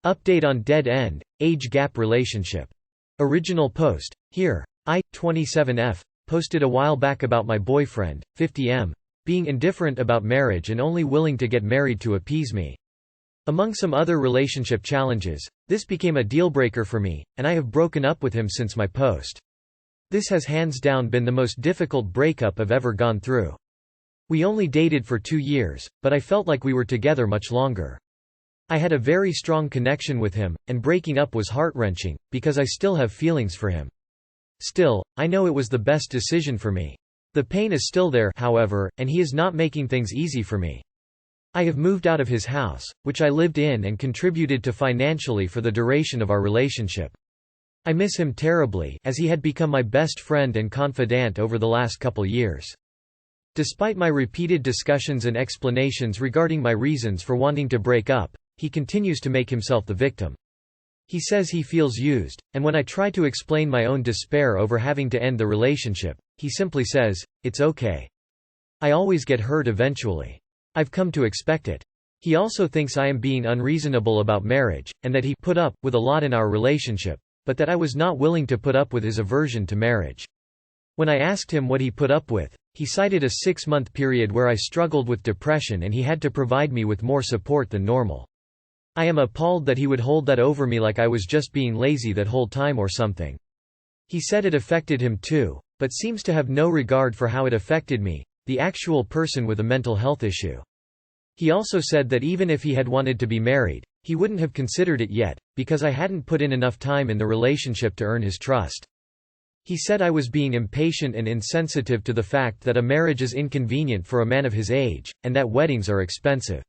Update on dead end, age gap relationship. Original post. Here. 27F. Posted a while back about my boyfriend, 50M, being indifferent about marriage and only willing to get married to appease me. Among some other relationship challenges, this became a deal-breaker for me, and I have broken up with him since my post. This has hands down been the most difficult breakup I've ever gone through. We only dated for 2 years, but I felt like we were together much longer. I had a very strong connection with him, and breaking up was heart-wrenching, because I still have feelings for him. Still, I know it was the best decision for me. The pain is still there, however, and he is not making things easy for me. I have moved out of his house, which I lived in and contributed to financially for the duration of our relationship. I miss him terribly, as he had become my best friend and confidant over the last couple years. Despite my repeated discussions and explanations regarding my reasons for wanting to break up, he continues to make himself the victim. He says he feels used, and when I try to explain my own despair over having to end the relationship, he simply says, "It's okay. I always get hurt eventually. I've come to expect it." He also thinks I am being unreasonable about marriage, and that he put up with a lot in our relationship, but that I was not willing to put up with his aversion to marriage. When I asked him what he put up with, he cited a 6-month period where I struggled with depression and he had to provide me with more support than normal. I am appalled that he would hold that over me like I was just being lazy that whole time or something. He said it affected him too, but seems to have no regard for how it affected me, the actual person with a mental health issue. He also said that even if he had wanted to be married, he wouldn't have considered it yet, because I hadn't put in enough time in the relationship to earn his trust. He said I was being impatient and insensitive to the fact that a marriage is inconvenient for a man of his age, and that weddings are expensive.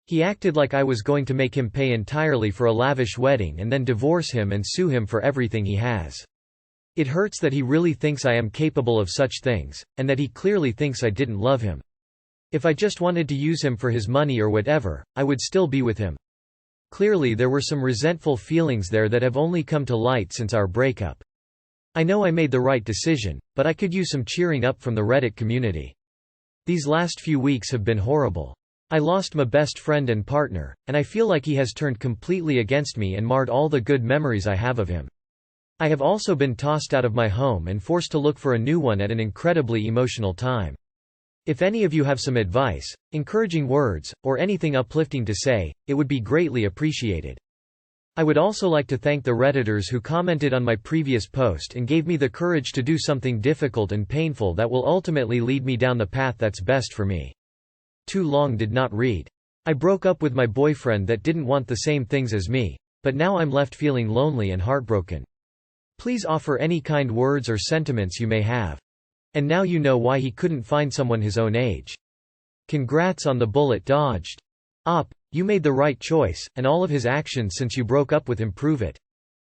He acted like I was going to make him pay entirely for a lavish wedding and then divorce him and sue him for everything he has. It hurts that he really thinks I am capable of such things, and that he clearly thinks I didn't love him. If I just wanted to use him for his money or whatever, I would still be with him. Clearly there were some resentful feelings there that have only come to light since our breakup. I know I made the right decision, but I could use some cheering up from the Reddit community. These last few weeks have been horrible. I lost my best friend and partner, and I feel like he has turned completely against me and marred all the good memories I have of him. I have also been tossed out of my home and forced to look for a new one at an incredibly emotional time. If any of you have some advice, encouraging words, or anything uplifting to say, it would be greatly appreciated. I would also like to thank the Redditors who commented on my previous post and gave me the courage to do something difficult and painful that will ultimately lead me down the path that's best for me. Too long did not read. I broke up with my boyfriend that didn't want the same things as me, but now I'm left feeling lonely and heartbroken. Please offer any kind words or sentiments you may have. And now you know why he couldn't find someone his own age. Congrats on the bullet dodged. You made the right choice, and all of his actions since you broke up with him prove it.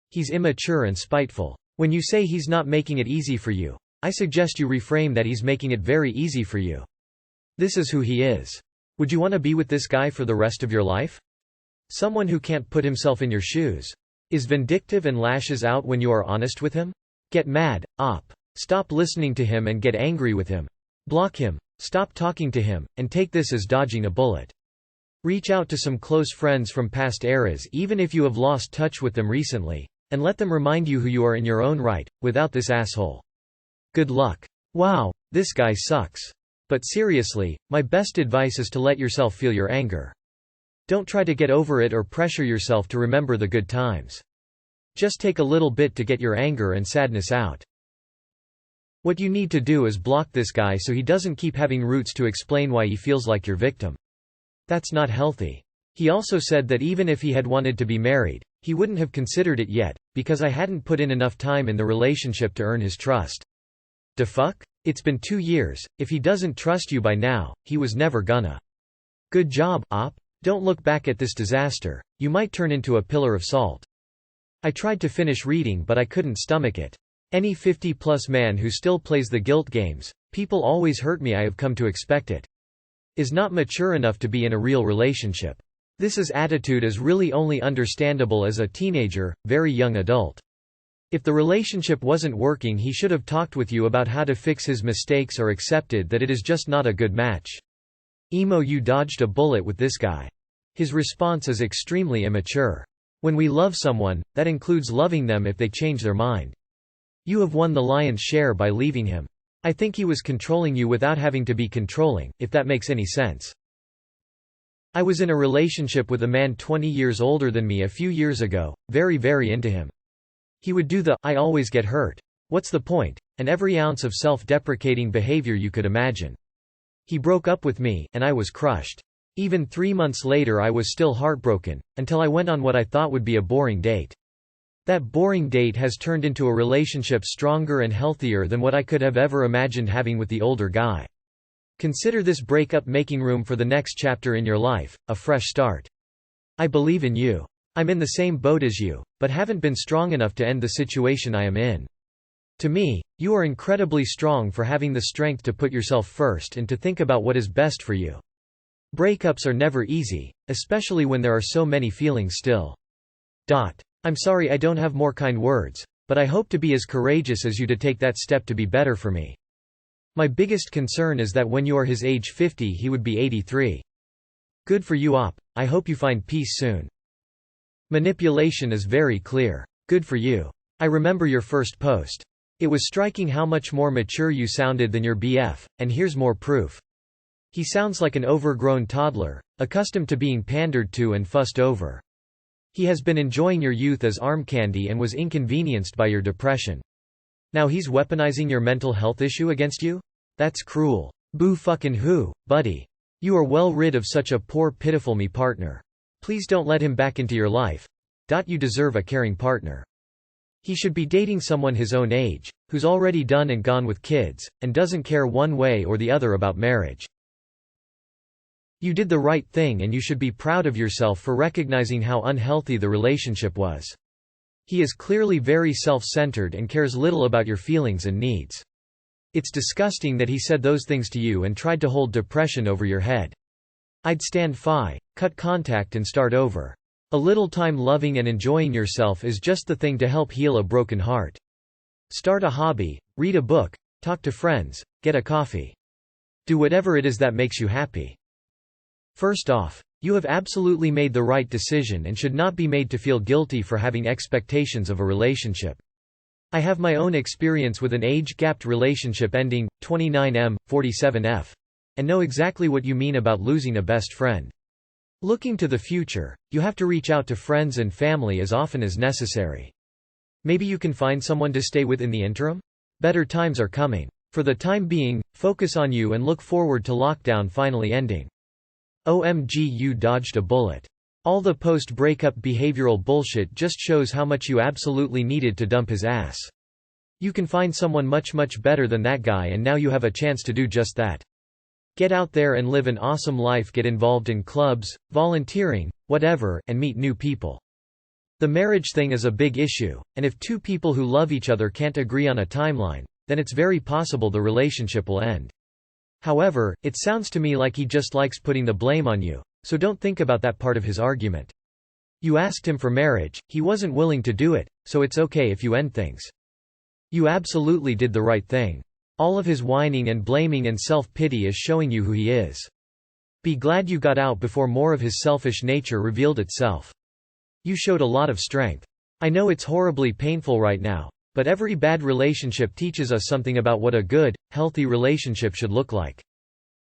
He's immature and spiteful. When you say he's not making it easy for you, I suggest you reframe that he's making it very easy for you. This is who he is. Would you want to be with this guy for the rest of your life? Someone who can't put himself in your shoes. Is vindictive and lashes out when you are honest with him? Get mad. Stop listening to him and get angry with him. Block him. Stop talking to him, and take this as dodging a bullet. Reach out to some close friends from past eras even if you have lost touch with them recently, and let them remind you who you are in your own right, without this asshole. Good luck. Wow, this guy sucks. But seriously, my best advice is to let yourself feel your anger. Don't try to get over it or pressure yourself to remember the good times. Just take a little bit to get your anger and sadness out. What you need to do is block this guy so he doesn't keep having roots to explain why he feels like your victim. That's not healthy. He also said that even if he had wanted to be married, he wouldn't have considered it yet, because I hadn't put in enough time in the relationship to earn his trust. Da fuck? It's been 2 years, if he doesn't trust you by now, he was never gonna. Good job, op. Don't look back at this disaster, you might turn into a pillar of salt. I tried to finish reading but I couldn't stomach it. Any 50-plus man who still plays the guilt games, people always hurt me, I have come to expect it. Is not mature enough to be in a real relationship. This attitude is really only understandable as a teenager, very young adult. If the relationship wasn't working he should have talked with you about how to fix his mistakes or accepted that it is just not a good match. Emo, you dodged a bullet with this guy. His response is extremely immature. When we love someone, that includes loving them if they change their mind. You have won the lion's share by leaving him. I think he was controlling you without having to be controlling, if that makes any sense. I was in a relationship with a man 20 years older than me a few years ago, very into him. He would do the, "I always get hurt. What's the point?" and every ounce of self-deprecating behavior you could imagine. He broke up with me, and I was crushed. Even 3 months later I was still heartbroken, until I went on what I thought would be a boring date. That boring date has turned into a relationship stronger and healthier than what I could have ever imagined having with the older guy. Consider this breakup making room for the next chapter in your life, a fresh start. I believe in you. I'm in the same boat as you, but haven't been strong enough to end the situation I am in. To me, you are incredibly strong for having the strength to put yourself first and to think about what is best for you. Breakups are never easy, especially when there are so many feelings still. I'm sorry I don't have more kind words, but I hope to be as courageous as you to take that step to be better for me. My biggest concern is that when you are his age 50 he would be 83. Good for you op, I hope you find peace soon. Manipulation is very clear. Good for you. I remember your first post. It was striking how much more mature you sounded than your BF, and here's more proof. He sounds like an overgrown toddler, accustomed to being pandered to and fussed over. He has been enjoying your youth as arm candy and was inconvenienced by your depression. Now he's weaponizing your mental health issue against you? That's cruel. Boo fucking who, buddy. You are well rid of such a poor pitiful me partner. Please don't let him back into your life. You deserve a caring partner. He should be dating someone his own age, who's already done and gone with kids, and doesn't care one way or the other about marriage. You did the right thing and you should be proud of yourself for recognizing how unhealthy the relationship was. He is clearly very self-centered and cares little about your feelings and needs. It's disgusting that he said those things to you and tried to hold depression over your head. I'd stand fi, cut contact and start over. A little time loving and enjoying yourself is just the thing to help heal a broken heart. Start a hobby, read a book, talk to friends, get a coffee. Do whatever it is that makes you happy. First off, you have absolutely made the right decision and should not be made to feel guilty for having expectations of a relationship. I have my own experience with an age-gapped relationship ending, 29M, 47F. And know exactly what you mean about losing a best friend. Looking to the future, you have to reach out to friends and family as often as necessary. Maybe you can find someone to stay with in the interim? Better times are coming. For the time being, focus on you and look forward to lockdown finally ending. OMG, you dodged a bullet. All the post-breakup behavioral bullshit just shows how much you absolutely needed to dump his ass. You can find someone much better than that guy and now you have a chance to do just that. Get out there and live an awesome life, get involved in clubs, volunteering, whatever, and meet new people. The marriage thing is a big issue, and if two people who love each other can't agree on a timeline, then it's very possible the relationship will end. However, it sounds to me like he just likes putting the blame on you, so don't think about that part of his argument. You asked him for marriage, he wasn't willing to do it, so it's okay if you end things. You absolutely did the right thing. All of his whining and blaming and self-pity is showing you who he is. Be glad you got out before more of his selfish nature revealed itself. You showed a lot of strength. I know it's horribly painful right now, but every bad relationship teaches us something about what a good, healthy relationship should look like.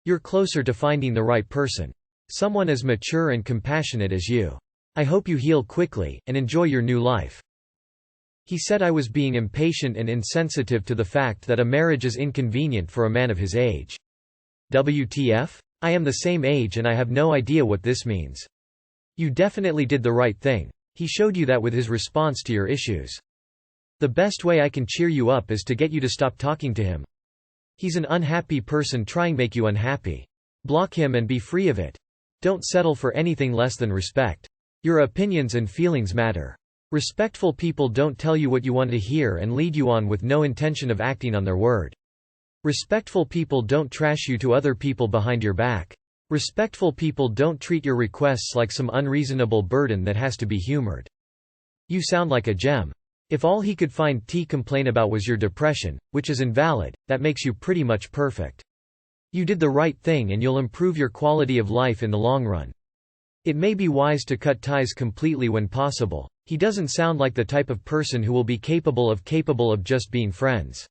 You're closer to finding the right person. Someone as mature and compassionate as you. I hope you heal quickly, and enjoy your new life. He said I was being impatient and insensitive to the fact that a marriage is inconvenient for a man of his age. WTF? I am the same age and I have no idea what this means. You definitely did the right thing. He showed you that with his response to your issues. The best way I can cheer you up is to get you to stop talking to him. He's an unhappy person trying to make you unhappy. Block him and be free of it. Don't settle for anything less than respect. Your opinions and feelings matter. Respectful people don't tell you what you want to hear and lead you on with no intention of acting on their word. Respectful people don't trash you to other people behind your back. Respectful people don't treat your requests like some unreasonable burden that has to be humored. You sound like a gem. If all he could find to complain about was your depression, which is invalid, that makes you pretty much perfect. You did the right thing and you'll improve your quality of life in the long run. It may be wise to cut ties completely when possible. He doesn't sound like the type of person who will be capable of just being friends.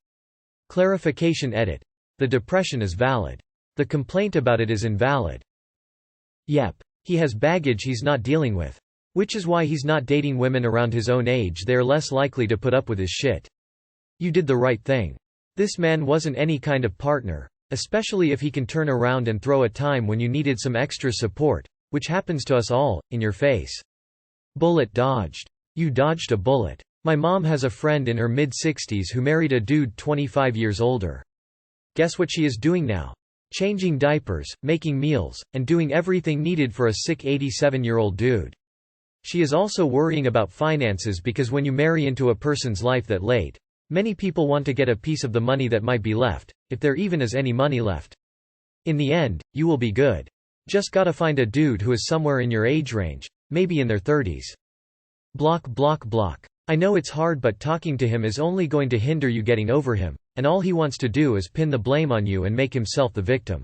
Clarification edit. The depression is valid. The complaint about it is invalid. Yep. He has baggage he's not dealing with. Which is why he's not dating women around his own age. They're less likely to put up with his shit. You did the right thing. This man wasn't any kind of partner, especially if he can turn around and throw a time when you needed some extra support, which happens to us all, in your face. Bullet dodged. You dodged a bullet. My mom has a friend in her mid-60s who married a dude 25 years older. Guess what she is doing now? Changing diapers, making meals, and doing everything needed for a sick 87-year-old dude. She is also worrying about finances because when you marry into a person's life that late, many people want to get a piece of the money that might be left, if there even is any money left. In the end, you will be good. Just gotta find a dude who is somewhere in your age range, maybe in their 30s. Block block block. I know it's hard, but talking to him is only going to hinder you getting over him, and all he wants to do is pin the blame on you and make himself the victim.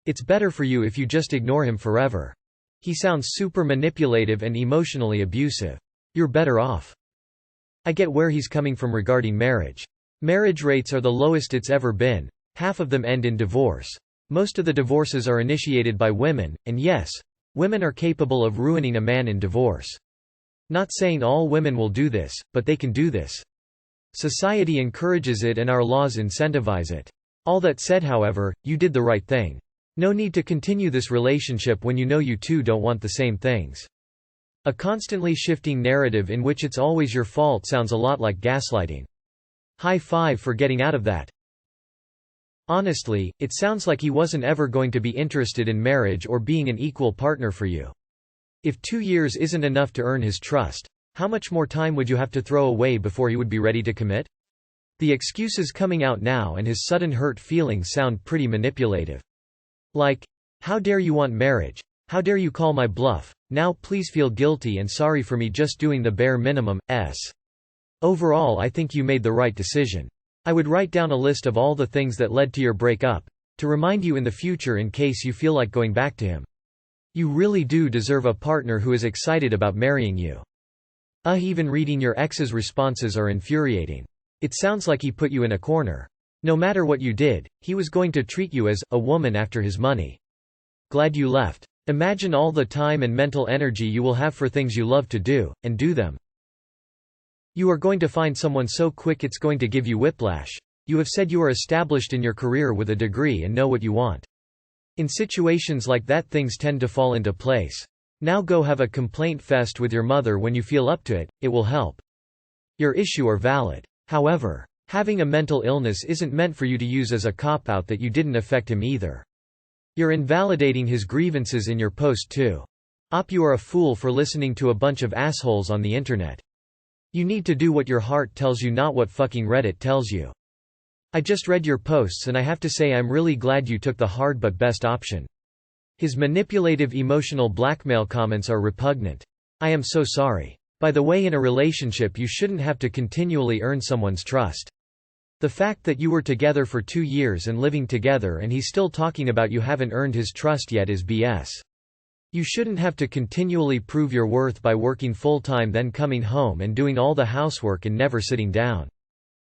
It's better for you if you just ignore him forever. He sounds super manipulative and emotionally abusive. You're better off. I get where he's coming from regarding marriage. Marriage rates are the lowest it's ever been. Half of them end in divorce. Most of the divorces are initiated by women, and yes, women are capable of ruining a man in divorce. Not saying all women will do this, but they can do this. Society encourages it and our laws incentivize it. All that said, however, you did the right thing. No need to continue this relationship when you know you two don't want the same things. A constantly shifting narrative in which it's always your fault sounds a lot like gaslighting. High five for getting out of that. Honestly, it sounds like he wasn't ever going to be interested in marriage or being an equal partner for you. If 2 years isn't enough to earn his trust, how much more time would you have to throw away before he would be ready to commit? The excuses coming out now and his sudden hurt feelings sound pretty manipulative. Like, how dare you want marriage? How dare you call my bluff? Now please feel guilty and sorry for me just doing the bare minimum. Overall, I think you made the right decision. I would write down a list of all the things that led to your breakup, to remind you in the future in case you feel like going back to him. You really do deserve a partner who is excited about marrying you. Even reading your ex's responses are infuriating. It sounds like he put you in a corner. No matter what you did, he was going to treat you as a woman after his money. Glad you left. Imagine all the time and mental energy you will have for things you love to do, and do them. You are going to find someone so quick it's going to give you whiplash. You have said you are established in your career with a degree and know what you want. In situations like that, things tend to fall into place. Now go have a complaint fest with your mother when you feel up to it, it will help. Your issue are valid. However, having a mental illness isn't meant for you to use as a cop-out that you didn't affect him either. You're invalidating his grievances in your post too. You are a fool for listening to a bunch of assholes on the internet. You need to do what your heart tells you, not what fucking Reddit tells you. I just read your posts and I have to say I'm really glad you took the hard but best option. His manipulative emotional blackmail comments are repugnant. I am so sorry. By the way, in a relationship you shouldn't have to continually earn someone's trust. The fact that you were together for 2 years and living together and he's still talking about you haven't earned his trust yet is BS. You shouldn't have to continually prove your worth by working full-time, then coming home and doing all the housework and never sitting down.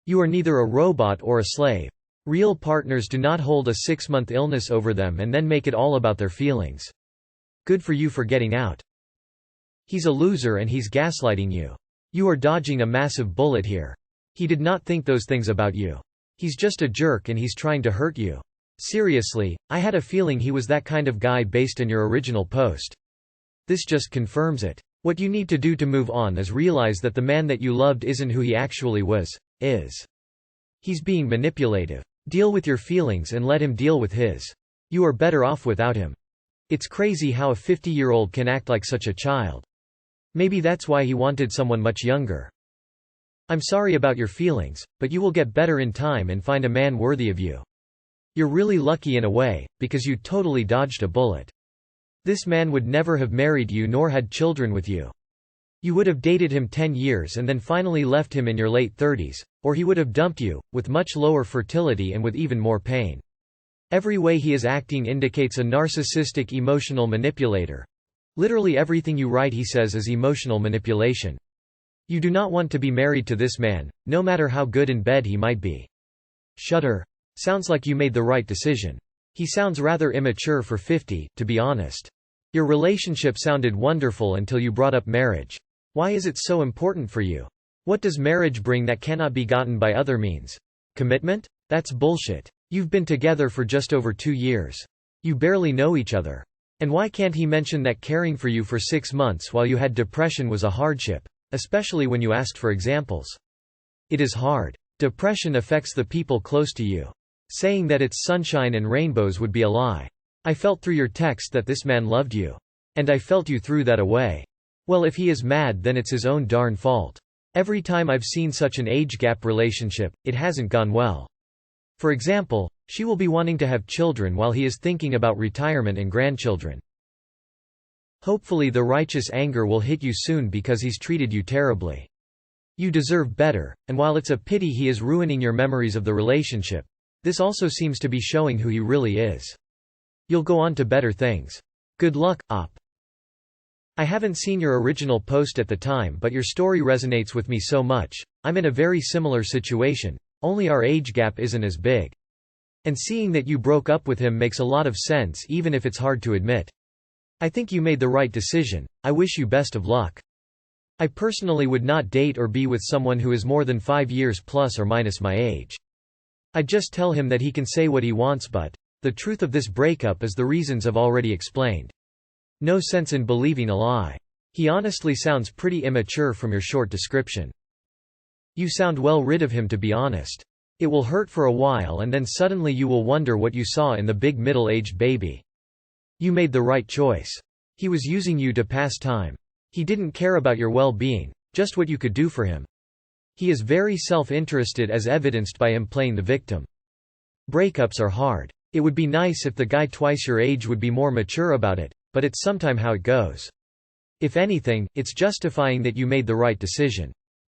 You are neither a robot or a slave. Real partners do not hold a 6-month illness over them and then make it all about their feelings. Good for you for getting out. He's a loser and he's gaslighting you. You are dodging a massive bullet here. He did not think those things about you. He's just a jerk and he's trying to hurt you. Seriously, I had a feeling he was that kind of guy based on your original post. This just confirms it. What you need to do to move on is realize that the man that you loved isn't who he actually was. He's being manipulative. Deal with your feelings and let him deal with his. You are better off without him. It's crazy how a 50-year-old can act like such a child. Maybe that's why he wanted someone much younger. I'm sorry about your feelings, but you will get better in time and find a man worthy of you. You're really lucky in a way, because you totally dodged a bullet. This man would never have married you nor had children with you. You would have dated him 10 years and then finally left him in your late 30s, or he would have dumped you, with much lower fertility and with even more pain. Every way he is acting indicates a narcissistic emotional manipulator. Literally everything you write he says is emotional manipulation. You do not want to be married to this man, no matter how good in bed he might be. Shudder. Sounds like you made the right decision. He sounds rather immature for 50, to be honest. Your relationship sounded wonderful until you brought up marriage. Why is it so important for you? What does marriage bring that cannot be gotten by other means? Commitment? That's bullshit. You've been together for just over 2 years. You barely know each other. And why can't he mention that caring for you for 6 months while you had depression was a hardship, especially when you asked for examples? It is hard. Depression affects the people close to you. Saying that it's sunshine and rainbows would be a lie. I felt through your text that this man loved you. And I felt you threw that away. Well, if he is mad, then it's his own darn fault. Every time I've seen such an age gap relationship, it hasn't gone well. For example, she will be wanting to have children while he is thinking about retirement and grandchildren. Hopefully the righteous anger will hit you soon because he's treated you terribly. You deserve better, and while it's a pity he is ruining your memories of the relationship, this also seems to be showing who he really is. You'll go on to better things. Good luck, Op. I haven't seen your original post at the time, but your story resonates with me so much. I'm in a very similar situation, only our age gap isn't as big. And seeing that you broke up with him makes a lot of sense, even if it's hard to admit. I think you made the right decision. I wish you best of luck. I personally would not date or be with someone who is more than 5 years plus or minus my age. I'd just tell him that he can say what he wants, but the truth of this breakup is the reasons I've already explained. No sense in believing a lie. He honestly sounds pretty immature from your short description. You sound well rid of him, to be honest. It will hurt for a while and then suddenly you will wonder what you saw in the big middle-aged baby. You made the right choice. He was using you to pass time. He didn't care about your well-being, just what you could do for him. He is very self-interested, as evidenced by him playing the victim. Breakups are hard. It would be nice if the guy twice your age would be more mature about it, but it's sometime how it goes. If anything, it's justifying that you made the right decision.